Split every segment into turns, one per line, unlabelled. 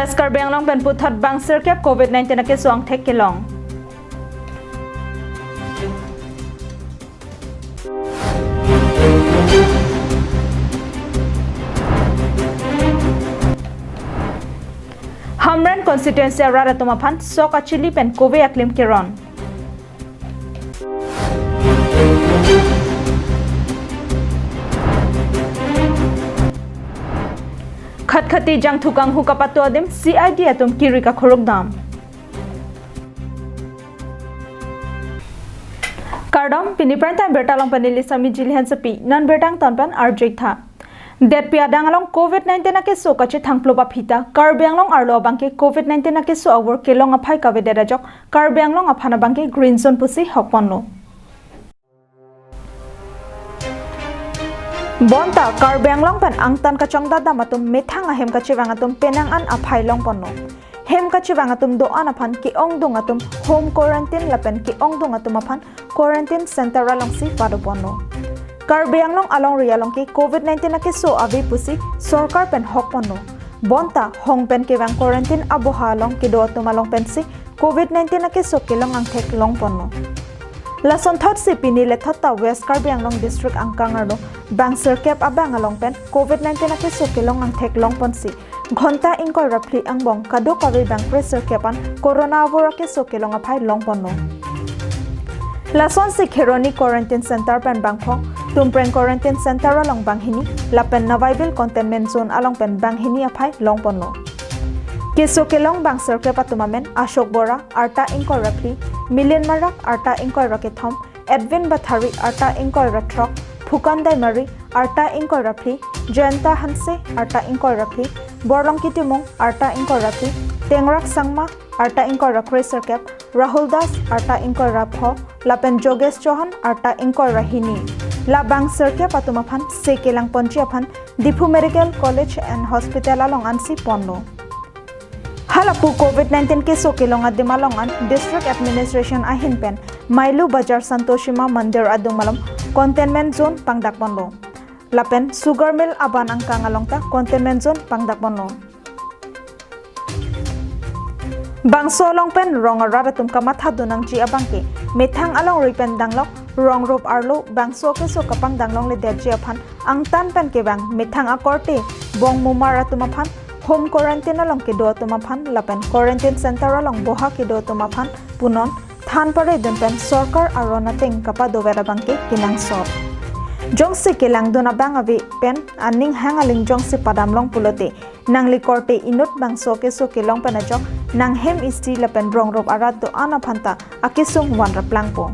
West Karbi Anglong pen puthot bang sirkep COVID-19 na keso ang thek kilong. Hamran constituency arara tumapan sok achili pen kove aklim kiron. खटखटी जंग थुकांग हुकापातो आदिम CID atum kiri ka khorokdam kardam pini pranta bertalong panili sami jilhan sapi non bertang tonpan arjek tha det pia dangalong COVID-19 ake so kache thangploba phita karbianglong arlo bangke COVID-19 ake so awor kelong aphai ka bedera jok karbianglong aphana bangke green zone pusi hokponno Bonta Karbianglong pen angtan kacang dada matum methang ahem kaciwangatum penangan aphai long ponno hem kaciwangatum doan aphan ki ong dungatum home quarantine lapen ki ong dungatum aphan quarantine center along si pado ponno Karbianglong along rialong ki COVID-19 ake so avi pusi sarkar pen hok ponno Bonta hong pen ki wang quarantine aboha long ki do tumalong pen si COVID-19 ake so kilong ang thek long ponno Lason thot si pini le thota West Karbi Anglong district ang kangarno bang sirkep abang along pen COVID-19 ake so kilong ang thek long ponsi ghonta ingkol rapli ang bong kado kawi bang pre sirkepan corona avor ake so kilong aphai long ponno Lason si Kheroni quarantine center pen bangphong tumpreng quarantine center along banghini lapen Navaibil containment zone along pen banghini aphai long ponno Keso kelong bang sirkep atumamen Ashok Bora arta ingkol rapli Milian Marak arta ingkol rakethom Edwin Bathari arta ingkol ratrok Phukandai Mari arta ingkol rapli Jayanta Hanse arta ingkol rapli Borlong Kitimong arta ingkol rapli Tengrak Sangma arta ingkol rakre sirkep Rahul Das arta ingkol rapho Lapen Jogesh Chauhan arta ingkol rahini Labang sirkep atumaphan sekelang ponchi aphan Dipu Medical College and Hospital along ansi ponno Halapu COVID-19 keso kilong adimalongan District Administration ahin pen Mailu Bajar Santoshima Mandir adumalom Containment Zone pangdakponlo Lapen Sugar Mill aban ang kangalongta Containment Zone pangdakponlo Bangso long pen rong araratum kamatha dunang ji abangke Methang along ripen danglok Rong rop arlo bangso keso kapang danglong le derji aphan Ang tan pen ke bang methang akorte Bong mumar atumaphan Home quarantine along kido tumaphan lapen quarantine center along boha kido tumaphan punon than pare dunpen sarkar aronating kapado vera bangke kinang sor jongsi kilang dona bangavi pen aning hangaling jongsi padamlong pulote nangli korte inut bangso keso kilong panajok nang hem isti lapen brongrop arat do anaphanta akisung wanra plangpo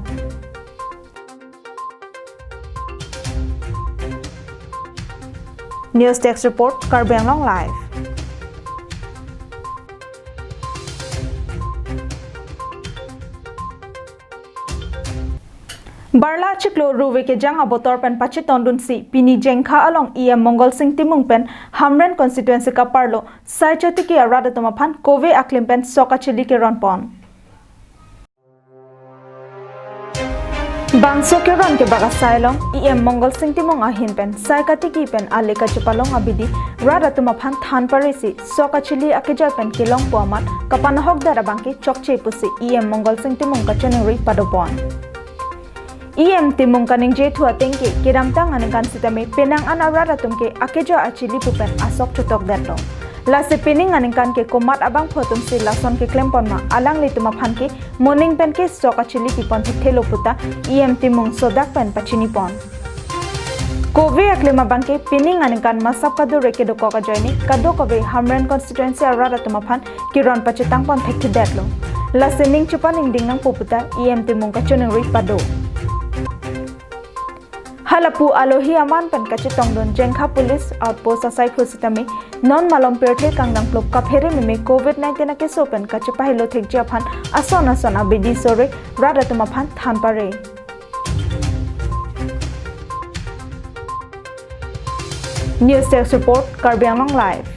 News Desk Report Karbi Anglong Live Barla chiklo ruwe ke jang abotor pen pache tondun si pini jengkha along EM Mongol Singh Timung pen Hamran constituency ka parlo saichati ki arada tomaphan kove aklim pen sokachili ke ronpon Bangso ke ron ke baga sailong EM Mongol Singh Timung ahin pen saikati ki pen aleka chupalong abidi rada tomaphan than parisi sokachili akeja pen kilong puamat kapanahok dara bangke chokche pusi EM Mongol Singh Timung ka chanuri padopon EM Timung kaning jetu atengke kiramtang anengkan sitame penang anarara tumke akeja achili pupen asok chutok detlo lase pening anengkan ke komat abang photum si lason ke klempon ma alang lituma phanke morning pen ke sok achili pipon thelo puta EM Timung sodak pen pachini pon Kove aklema bangke pening anengkan masap kadu reke do koka joini kado kove Hamran constituency arara tumaphan kiron pachetang pon thek detlo lase ning chupaning dingnang poputa EM Timung ka chunuri pado Halapu alohi aman pen kachitong don jengkha police outpost asai khusitame non malom perthe kangdang plop ka phere meme COVID-19 ke sopen kachipahilo thekja phan ason abidi sore radatuma phan than pare News Desk Report Karbi Anglong Live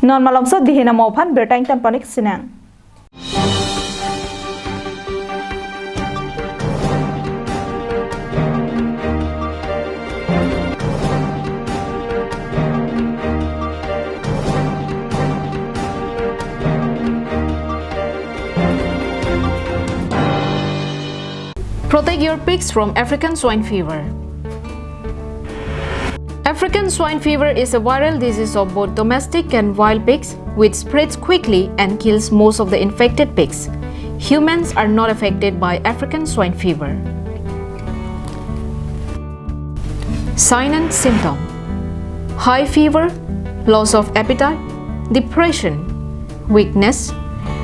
non malom so dihina mo phan bertang tan panik sinang
Protect your pigs from African swine fever. African swine fever is a viral disease of both domestic and wild pigs, which spreads quickly and kills most of the infected pigs. Humans are not affected by African swine fever. Sign and symptom: high fever, loss of appetite, depression, weakness,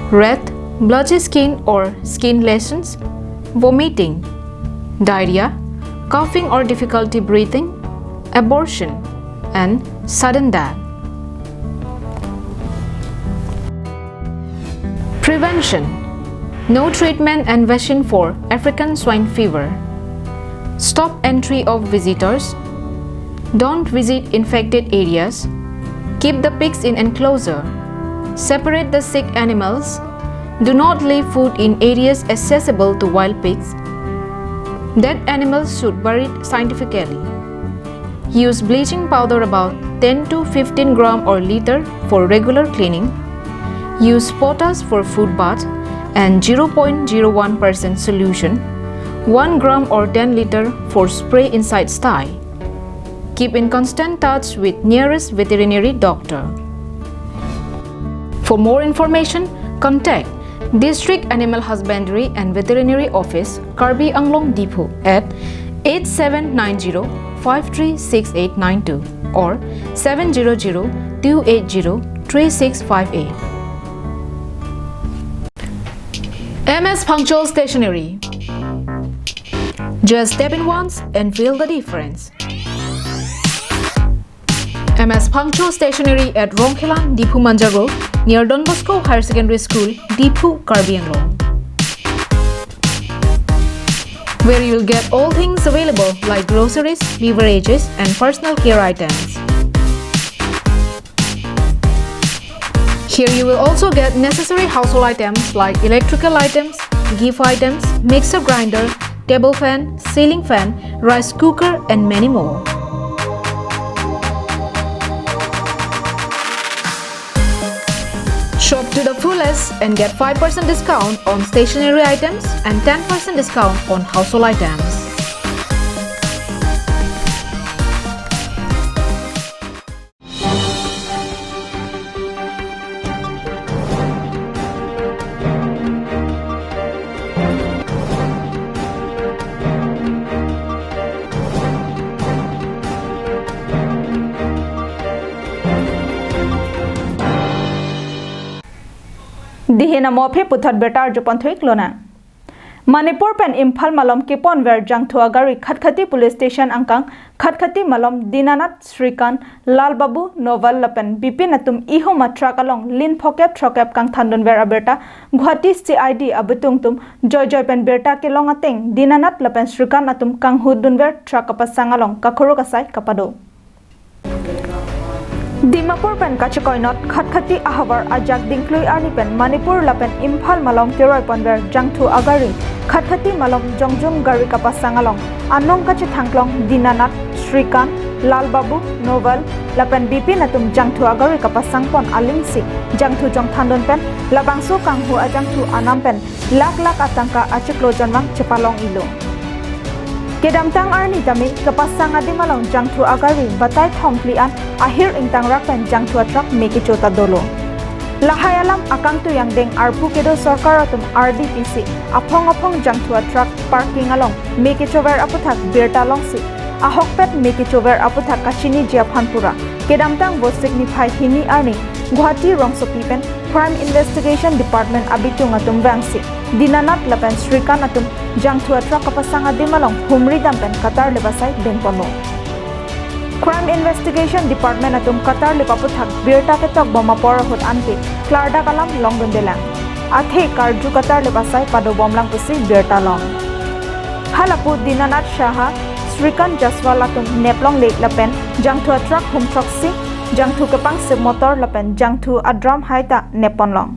red, blotchy skin or skin lesions, vomiting, diarrhea, coughing or difficulty breathing, abortion, and sudden death. Prevention: no treatment and vaccine for African swine fever. Stop entry of visitors. Don't visit infected areas. Keep the pigs in enclosure. Separate the sick animals. Do not leave food in areas accessible to wild pigs. Dead animals should be buried scientifically. Use bleaching powder about 10 to 15 gram or liter for regular cleaning. Use potash for food bath and 0.01% solution, 1 gram or 10 liter for spray inside sty. Keep in constant touch with nearest veterinary doctor. For more information, contact District Animal Husbandry and Veterinary Office, Karbi Anglong Depot at 8790-536892 or 700-280-3658. MS Punctual Stationery. Just step in once and feel the difference. MS Punctual Stationery at Rongkhelang, Dipu Manja Road, near Don Bosco Higher Secondary School, Dipu, Karbi Anglong, where you will get all things available like groceries, beverages, and personal care items. Here you will also get necessary household items like electrical items, gift items, mixer grinder, table fan, ceiling fan, rice cooker, and many more. Shop to the fullest and get 5% discount on stationery items and 10% discount on household items.
Dihina mope putat betar jupan thuik lona. Manipur pen Imphal malom kipon ver jangthu agari Khatkhati police station angkang Khatkhati malom Dinanath Srikant Lalbabu Noval lapen Bipin atum iho matrak along lin phokep thokep kang thandon ver aberta Guwahati CID abutung tum joy pen berta ke long ateng Dinanath lapen Srikant atum kang hudun ver trak kapasang along kakhuru kasai kapado. Dimapur pen Kachikoinot Khatkhati ahabar ajak dingklui arni pen Manipur lapen Imphal malom kiroi ponver jangthu agari Khatkhati malom jongjung gari kapasang along anong kachi thangklong Dinanath Srikant Lalbabu Noval lapen Bipin atum jangthu agari kapasang pon alingsi jangthu jong thandon pen labangso kanghu ajangthu anam pen lak atangka achiklo janwang chepalong ilo. Kedamtang arni tami kapasang adimalong jangthu agari batay thongplian ahir ingtang rakpen jangthu atrak meki chota dolo. Lahayalam akang tu yang deng arpu kedo sarkar atum RDPC apong jangthu atrak parking along meki chover aputhak birta longsi ahokpet meki chover aputhak kachini jiaphanpura kedamtang bo signify hini arni Guwahati Rongsopi pen Crime Investigation Department abitung atum bangsi Dinanath lapen Srikant atum jangthu atrak kapasang adimalong humri dampen Qatar lebasai bengpono. Crime Investigation Department atum Qatar lepaputhak birta ketok boma porahut anti Klarda kalam longdon delang athe karju Qatar lebasai pado bomlang pusi birta long. Halapu Dinanath Shaha Srikant Jaswal atum neplong lek lapen jangthu atrak hum troksi jangthu kepang se motor lapen jangthu adram haita neponlong.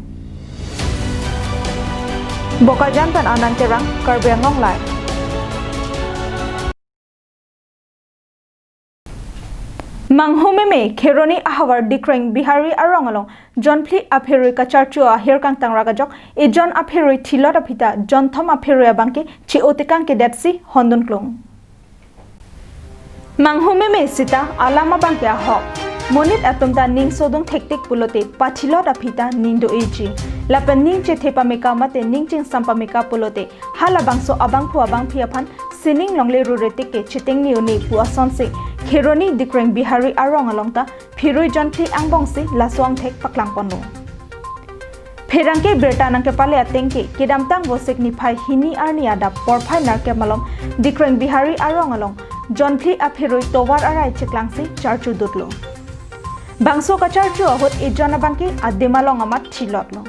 Boka jantan ananterang Karbi Anglong Live. Manghome me Kheroni ahawar dikreng Bihari arongalong John Pli apheroi kacharchu ahir kang tangraga jok e John apheroi thilot apita John Thom apheroi abangke chi otekang ke datsi hondon klong Manghome me sita alama bangke ahok Monit atumta ning sodong tektik pulote pathilot apita nindo eji lapan ning che thepa meka mate ning ching sampa meka pulote hala bangso abang phu abang phiaphan sining longle ruretik ke chiting niuni puason se Kheroni dikreng Bihari arong alongta phiroi jonthi angbong se laswang thek paklang pono Pherangke berta nangke pale atengke kidamtang bosek ni phai hini arni ada porphai narke malom dikreng Bihari arong along jonthi aphiroi towar arai cheklang se charchu dutlo Bangso kacharchu ahot ejana bangke ademalong amat thilotlo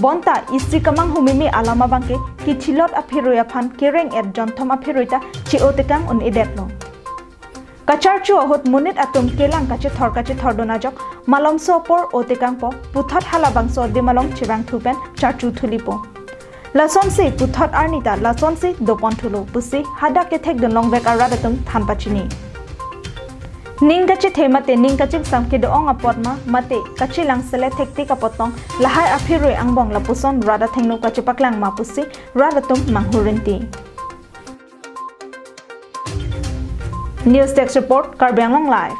Bonta isi kamang humimi alama bangke ki thilot aphiroya phan kereng et jonthom aphiroita chi otekang un edetlo Kacharchu ahot munit atum kelang kache thordona jok malom sopor otekang po puthot hala bangso demalong chirang thupen charchu thulipo Lason se puthot arnita lason se dopon thulo pusi hada ke thek don longbek aradatum thanpachini Ningkachi themate ningkachi samke doong apotma mate kachilang sele thekti kapotong lahai aphiroi angbong lapuson rada thengno kachi paklang mapusi radatum manghurinti News Desk Report Karbi Anglong Live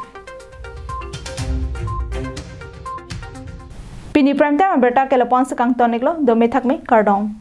Pini Prime Time berta ke lapon sekang toniklo do methak me kardong